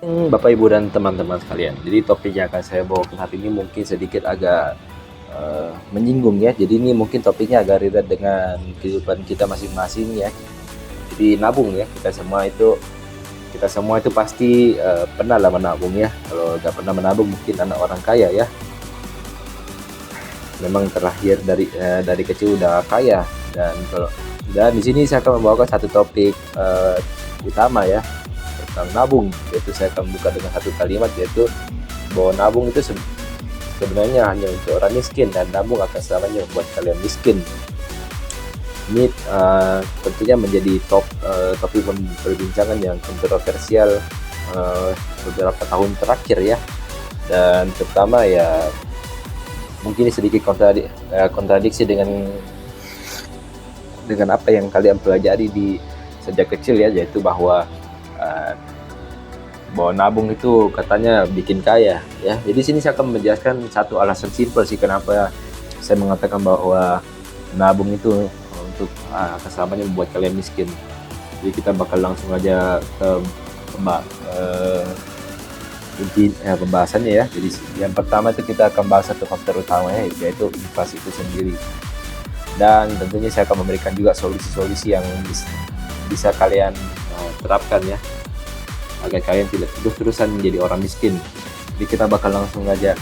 Bapak, Ibu, dan teman-teman sekalian. Jadi topik yang akan saya bawakan hari ini mungkin sedikit agak menyinggung ya. Jadi ini mungkin topiknya agak relate dengan kehidupan kita masing-masing ya. Jadi nabung ya. Kita semua itu pasti pernah lah menabung ya. Kalau nggak pernah menabung mungkin anak orang kaya ya. Memang terlahir dari kecil udah kaya. Dan di sini saya akan membawakan satu topik utama ya, tentang nabung, yaitu saya akan buka dengan satu kalimat, yaitu bahwa nabung itu sebenarnya hanya untuk orang miskin, dan nabung akan selamanya membuat kalian miskin. Ini tentunya menjadi topik perbincangan yang kontroversial beberapa tahun terakhir ya, dan terutama ya mungkin sedikit kontradiksi dengan apa yang kalian pelajari di sejak kecil ya, yaitu bahwa nabung itu katanya bikin kaya ya. Jadi sini saya akan menjelaskan satu alasan simpel sih kenapa saya mengatakan bahwa nabung itu untuk keselamanya membuat kalian miskin. Jadi kita bakal langsung aja ke pembahasannya ya. Jadi yang pertama itu kita akan bahas satu faktor utamanya, yaitu inflasi itu sendiri. Dan tentunya saya akan memberikan juga solusi-solusi yang bisa kalian terapkan ya, agar kalian tidak terus-terusan menjadi orang miskin. Jadi kita bakal langsung aja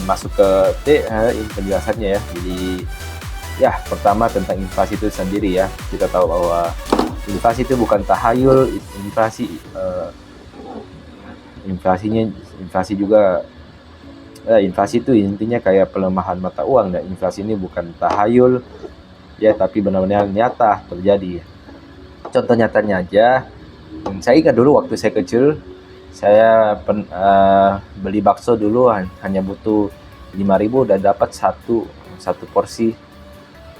masuk ke penjelasannya ya. Jadi ya, pertama tentang inflasi itu sendiri ya. Kita tahu bahwa inflasi itu bukan tahayul. Inflasi itu intinya kayak pelemahan mata uang, dan inflasi ini bukan tahayul ya, tapi benar-benar nyata terjadi. Contoh nyatanya aja, saya ingat dulu waktu saya kecil, saya beli bakso dulu hanya butuh 5.000 dan dapat satu porsi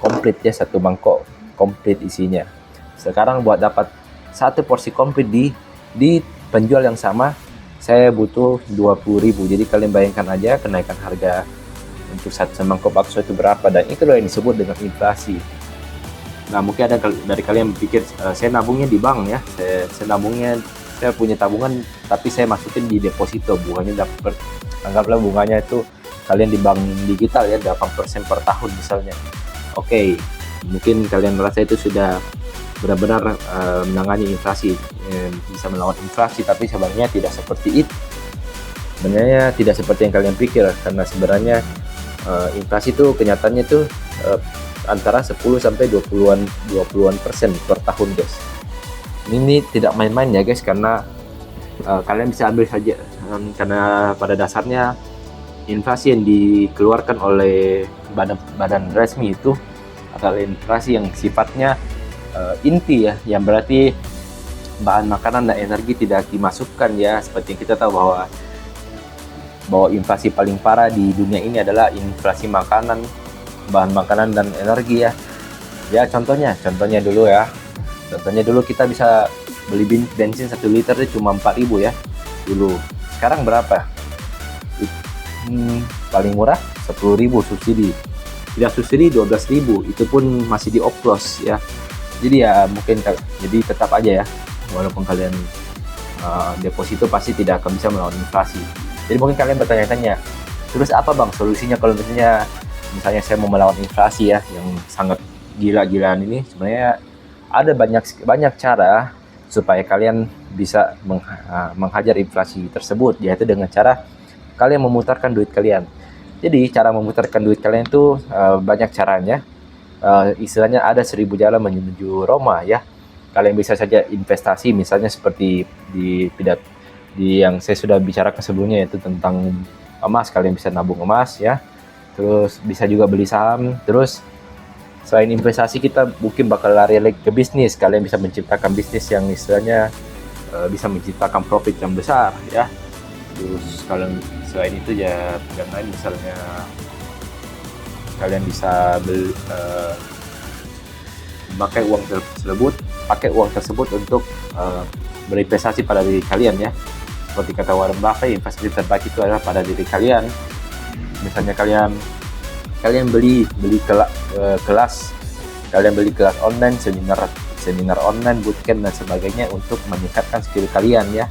komplit ya, satu mangkok komplit isinya. Sekarang buat dapat satu porsi komplit di penjual yang sama, saya butuh 20.000. Jadi kalian bayangkan aja kenaikan harga untuk satu mangkok bakso itu berapa, dan itu loh yang disebut dengan inflasi. Nah, mungkin ada dari kalian berpikir, saya nabungnya di bank ya, saya punya tabungan tapi saya masukin di deposito, bunganya dapat, anggaplah bunganya itu kalian di bank digital ya, 8% per tahun misalnya. Oke, mungkin kalian merasa itu sudah benar-benar menangani inflasi, bisa melawan inflasi, tapi sebenarnya tidak seperti itu. Sebenarnya tidak seperti yang kalian pikir, karena sebenarnya inflasi itu kenyataannya itu antara 10 sampai 20-an persen per tahun guys. Ini tidak main-main ya guys, karena kalian bisa ambil saja, karena pada dasarnya inflasi yang dikeluarkan oleh badan resmi itu adalah inflasi yang sifatnya inti ya, yang berarti bahan makanan dan energi tidak dimasukkan ya. Seperti yang kita tahu bahwa inflasi paling parah di dunia ini adalah inflasi makanan, bahan makanan dan energi ya. Ya contohnya dulu ya. Contohnya dulu kita bisa beli bensin 1 liter itu cuma 4.000 ya dulu. Sekarang berapa? Paling murah 10.000 subsidi. Tidak subsidi 12.000, itu pun masih dioplos ya. Jadi ya mungkin, jadi tetap aja ya, walaupun kalian deposito pasti tidak akan bisa melawan inflasi. Jadi mungkin kalian bertanya-tanya, terus apa bang solusinya kalau misalnya saya mau melawan inflasi ya yang sangat gila-gilaan ini? Sebenarnya ada banyak cara supaya kalian bisa menghajar inflasi tersebut, yaitu dengan cara kalian memutarkan duit kalian. Jadi cara memutarkan duit kalian itu banyak caranya. Istilahnya ada 1000 jalan menuju Roma ya. Kalian bisa saja investasi, misalnya seperti di yang saya sudah bicarakan sebelumnya, yaitu tentang emas. Kalian bisa nabung emas ya, terus bisa juga beli saham. Terus selain investasi, kita mungkin bakal lari ke bisnis. Kalian bisa menciptakan bisnis yang istilahnya bisa menciptakan profit yang besar ya. Terus kalian selain itu ya, yang lain misalnya kalian bisa pakai uang tersebut untuk berinvestasi pada diri kalian ya. Seperti kata Warren Buffett, investasi terbaik itu adalah pada diri kalian. Misalnya kalian beli kelas online, seminar online, bootcamp dan sebagainya untuk meningkatkan skill kalian ya.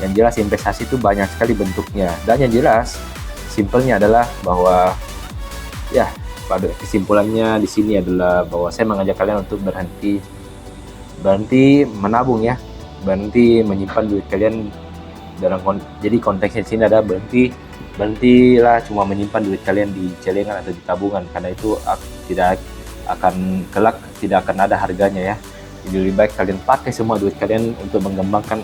Yang jelas investasi itu banyak sekali bentuknya, dan yang jelas simpelnya adalah bahwa ya pada kesimpulannya di sini adalah bahwa saya mengajak kalian untuk berhenti menabung ya, berhenti menyimpan duit kalian jadi konteksnya di sini adalah berhentilah cuma menyimpan duit kalian di celengan atau di tabungan, karena itu tidak akan kelak tidak akan ada harganya ya. Jadi lebih baik kalian pakai semua duit kalian untuk mengembangkan,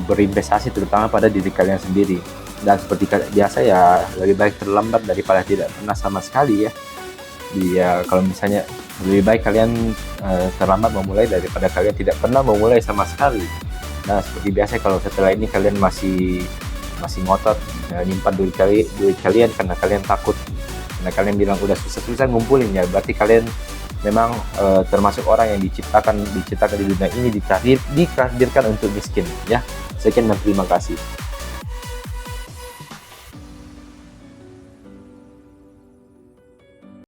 berinvestasi terutama pada diri kalian sendiri. Dan seperti biasa ya, lebih baik terlambat daripada tidak pernah sama sekali ya. Ya kalau misalnya lebih baik kalian terlambat memulai daripada kalian tidak pernah memulai sama sekali. Nah seperti biasa, kalau setelah ini kalian masih ngotot nyimpan duit kalian karena kalian takut, karena kalian bilang udah susah-susah ngumpulin, ya berarti kalian memang termasuk orang yang diciptakan di dunia ini ditakdirkan untuk miskin ya. Sekian dan terima kasih.